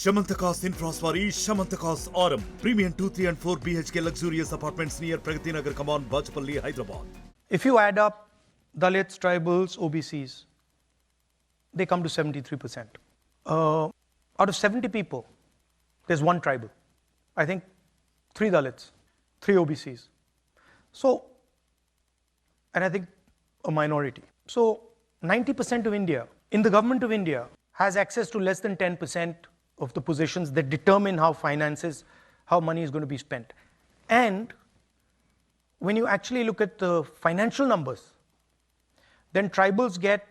Shamantaka's Infraswari, Shamantaka's Aurum. Premium 2, 3 and 4 BHK luxurious apartments near Pragati Nagar, Kaman, Bachapalli, Hyderabad. If you add up Dalits, tribals, OBCs, they come to 73%. Out of 70 people, there's one tribal. I think 3 Dalits, 3 OBCs. So, and I think a minority. So, 90% of India, in the government of India, has access to less than 10% of the positions that determine how money is going to be spent. And when you actually look at the financial numbers, then tribals get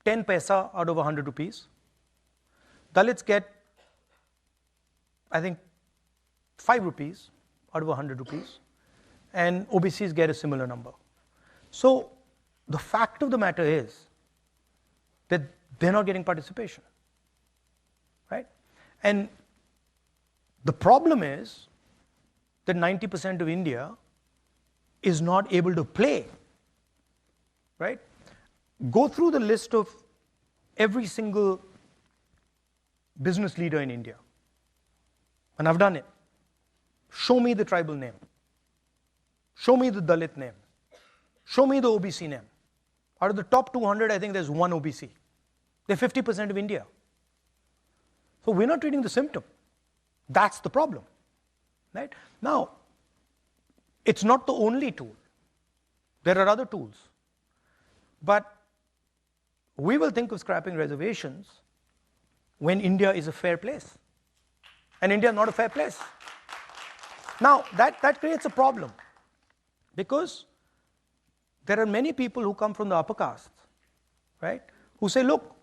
10 paisa out of 100 rupees. Dalits get, I think, 5 rupees out of 100 rupees. And OBCs get a similar number. So the fact of the matter is that they're not getting participation, right? And the problem is that 90% of India is not able to play, right? Go through the list of every single business leader in India. And I've done it. Show me the tribal name. Show me the Dalit name. Show me the OBC name. Out of the top 200, I think there's one OBC. They're 50% of India. So we're not treating the symptom. That's the problem, right? Now, it's not the only tool. There are other tools. But we will think of scrapping reservations when India is a fair place. And India is not a fair place. Now, that creates a problem. Because there are many people who come from the upper castes, right? Who say, look,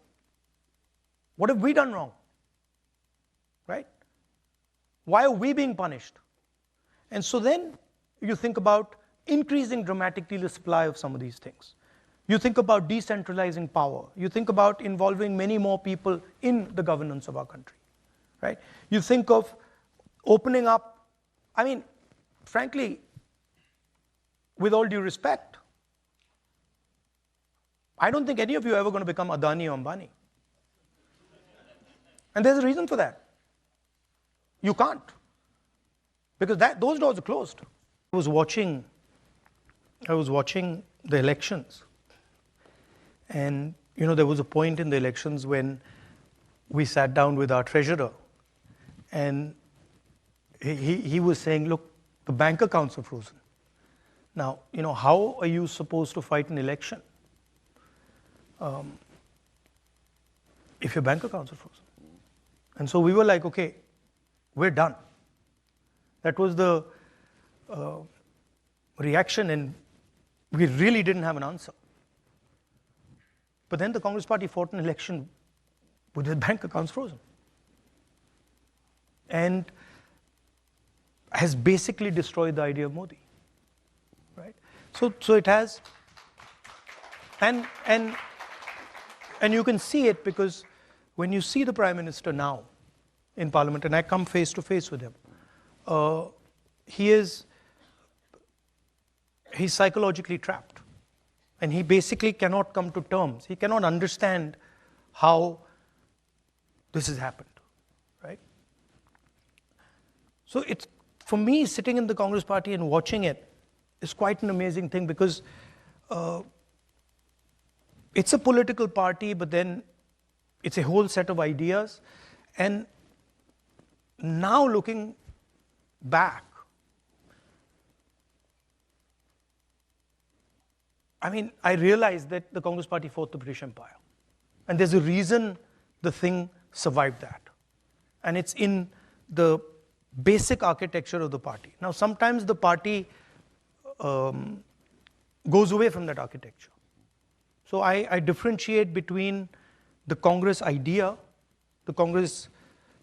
what have we done wrong? Right? Why are we being punished? And so then you think about increasing dramatically the supply of some of these things. You think about decentralizing power. You think about involving many more people in the governance of our country, right? You think of opening up, I mean, frankly, with all due respect, I don't think any of you are ever going to become Adani or Ambani. And there's a reason for that. You can't. Because those doors are closed. I was watching the elections. And, you know, there was a point in the elections when we sat down with our treasurer. And he was saying, look, the bank accounts are frozen. Now, you know, how are you supposed to fight an election if your bank accounts are frozen? And so we were like, okay, we're done. That was the reaction, and we really didn't have an answer. But then the Congress party fought an election with their bank accounts frozen. And has basically destroyed the idea of Modi. Right? So it has, and you can see it because when you see the Prime Minister now in Parliament, and I come face to face with him, he's psychologically trapped. And he basically cannot come to terms. He cannot understand how this has happened, right? So it's, for me, sitting in the Congress party and watching it is quite an amazing thing because it's a political party, but then it's a whole set of ideas. And now looking back, I mean, I realized that the Congress party fought the British Empire. And there's a reason the thing survived that. And it's in the basic architecture of the party. Now, sometimes the party goes away from that architecture. So I differentiate between the Congress idea, the Congress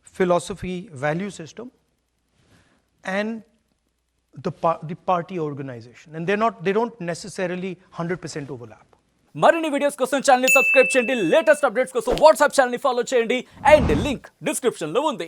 philosophy, value system, and the party organization. And they don't necessarily 100% overlap. మరిన్ని videos కోసం channel ని subscribe చేయండి, latest updates కోసం WhatsApp channel ని follow చేయండి and link description లో ఉంది.